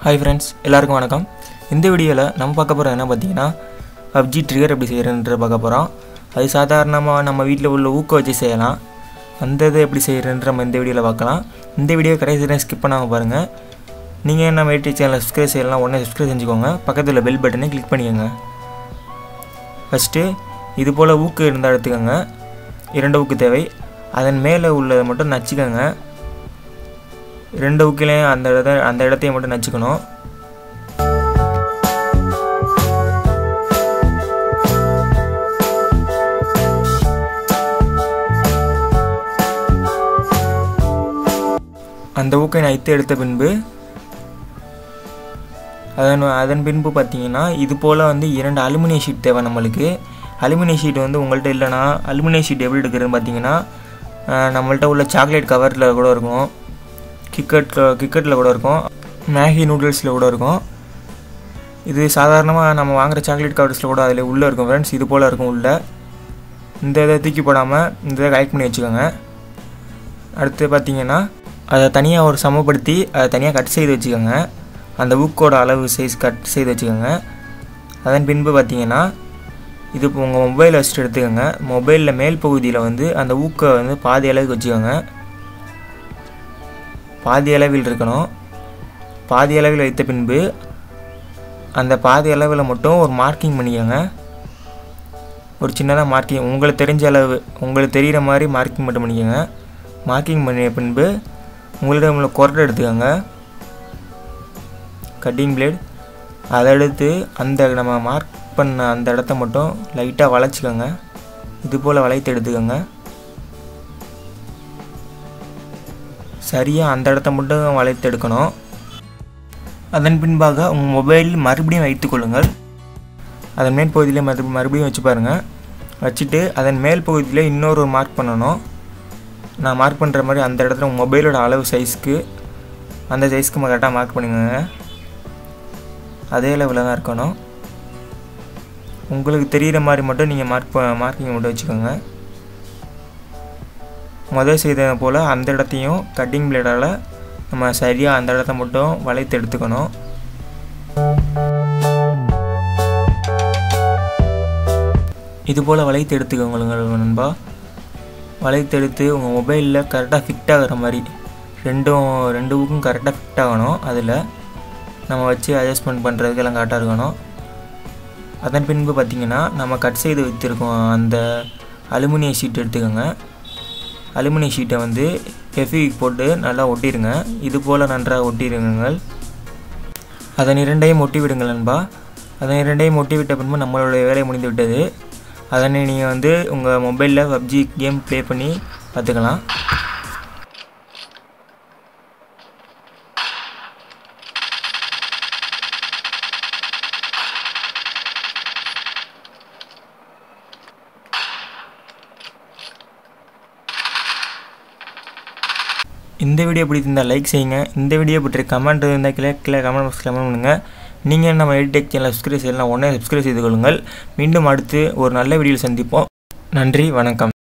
Hi friends, எல்லாருக்கும் வணக்கம். இந்த வீடியோல நம்ம பார்க்க போறது என்ன பாத்தீங்கன்னா PUBG trigger எப்படி செய்யறதுன்ற பார்க்க போறோம். அது சாதாரணமா நம்ம வீட்ல உள்ள ஊக்க வச்சு செய்யலாம். அந்த இத எப்படி செய்யறதுன்ற நம்ம இந்த வீடியோல பார்க்கலாம். இந்த வீடியோ கடைசி வரை ஸ்கிப் பண்ணாம பாருங்க. நீங்க நம்ம யூடியூப் சேனலை சப்ஸ்கிரைப் செய்யலாம், உடனே சப்ஸ்கிரைப் செஞ்சுக்கோங்க. பக்கத்துல பெல் பட்டனை கிளிக் பண்ணிக்கோங்க. ஃபர்ஸ்ட் இது போல ஊக்கு இருந்தா எடுத்துக்கங்க. இரண்டு ஊக்கு தேவை. அதன் மேலே உள்ளதை மட்டும் நச்சுக்கங்க. ரெண்டு ஊக்கிலையும் அந்த இடத்தையும் மட்டும் நச்சுக்கணும். அந்த ஊக்கை நைத்து எடுத்த பின்பு அதன் பின்பு பார்த்தீங்கன்னா இது போல் இரண்டு அலுமினியம் ஷீட் தேவை நம்மளுக்கு. அலுமினியம் ஷீட் உங்கள்கிட்ட இல்லைனா அலுமினியம் ஷீட் எப்படி எடுக்கிறதுன்னு பார்த்தீங்கன்னா நம்மள்கிட்ட உள்ள சாக்லேட் கவரில் கூட இருக்கும், கிக்கெட்டில் கூட இருக்கும், மேகி நூடுல்ஸில் கூட இருக்கும். இது சாதாரணமாக நம்ம வாங்குகிற சாக்லேட் கவர்ஸில் கூட அதில் உள்ளே இருக்கும் ஃப்ரெண்ட்ஸ். இது போல் இருக்கும் உள்ளே. இந்த இதை தூக்கி போடாமல் இந்த இதை கலெக்ட் பண்ணி வச்சுக்கோங்க. அடுத்து பார்த்தீங்கன்னா அதை தனியாக ஒரு சமப்படுத்தி அதை தனியாக கட் செய்து வச்சுக்கோங்க. அந்த ஊக்கோட அளவு சைஸ் கட் செய்து வச்சுக்கோங்க. அதன் பின்பு பார்த்தீங்கன்னா இது உங்கள் மொபைல் வச்சுட்டு எடுத்துக்கோங்க. மொபைலில் மேல் பகுதியில் அந்த ஊக்கை பாதி அளவுக்கு வச்சுக்கோங்க. பாதி அளவில் இருக்கணும். பாதி அளவில் வைத்த பின்பு அந்த பாதி அளவில் மட்டும் ஒரு மார்க்கிங் பண்ணிக்கோங்க. ஒரு சின்னதாக மார்க்கிங் உங்களுக்கு தெரிஞ்ச அளவு, உங்களுக்கு தெரிகிற மாதிரி மார்க்கிங் மட்டும் பண்ணிக்கோங்க. மார்க்கிங் பண்ணிய பின்பு உங்களிடம் உள்ள கொரட்டை எடுத்துக்கோங்க, கட்டிங் பிளேட். அதை எடுத்து அந்த நம்ம மார்க் பண்ண அந்த இடத்த மட்டும் லைட்டாக வளைச்சிக்கோங்க. இது போல் வளைத்து எடுத்துக்கோங்க. சரியாக அந்த இடத்த மட்டும் வளைத்து எடுக்கணும். அதன் பின்பாக உங்கள் மொபைலில் மறுபடியும் வைத்துக்கொள்ளுங்கள். அதன் மேல் பகுதியில் மறுபடியும் வச்சு பாருங்கள். வச்சுட்டு அதன் மேல் பகுதியில் இன்னொரு மார்க் பண்ணணும். நான் மார்க் பண்ணுற மாதிரி அந்த இடத்துல உங்கள் மொபைலோட அளவு சைஸ்க்கு அந்த சைஸ்க்கு கரெக்டாக மார்க் பண்ணிக்கோங்க. அதே அளவில் தான் இருக்கணும். உங்களுக்கு தெரிகிற மாதிரி மட்டும் நீங்கள் மார்க்கிங் மட்டும் வச்சுக்கோங்க. முதல் செய்த போல் அந்த இடத்தையும் கட்டிங் பிளேடால் நம்ம சரியாக அந்த இடத்த மட்டும் வளைத்து எடுத்துக்கணும். இது போல் வளைத்து எடுத்துக்கோங்க நண்பா. வளைத்து எடுத்து உங்கள் மொபைலில் கரெக்டாக ஃபிட் ஆகிற மாதிரி ரெண்டு ஊக்கும் கரெக்டாக ஃபிட் ஆகணும். அதில் நம்ம வச்சு அட்ஜஸ்ட்மெண்ட் பண்ணுறதுக்கெல்லாம் கரெக்டாக இருக்கணும். அதன் பின்பு பார்த்திங்கன்னா நம்ம கட் செய்து வைத்திருக்கோம் அந்த அலுமினியம் ஷீட் எடுத்துக்கோங்க. அலுமினியம் ஷீட்டை ஃபெவிக்விக் போட்டு நல்லா ஒட்டிடுங்க. இது போல் நன்றாக ஒட்டிடுங்கள். அதன் இரண்டையும் ஒட்டி விடுங்கள் நண்பா. அதன் இரண்டையும் ஒட்டி விட்ட பின்பு நம்மளுடைய வேலை முடிந்து விட்டது. அதனை நீங்கள் உங்கள் மொபைலில் PUBG கேம் ப்ளே பண்ணி பார்த்துக்கலாம். இந்த வீடியோ பிடிச்சிருந்தால் லைக் செய்யுங்க. இந்த வீடியோ பற்றி கமெண்ட் இருந்தால் கீழே கமெண்ட் பாக்ஸில் கமெண்ட் பண்ணுங்கள். நீங்கள் நம்ம எடிடெக் சேனலை சப்ஸ்கிரைப் செய்யலாம், உடனே சப்ஸ்கிரைப் செய்து கொள்ளுங்கள். மீண்டும் அடுத்து ஒரு நல்ல வீடியோவில் சந்திப்போம். நன்றி, வணக்கம்.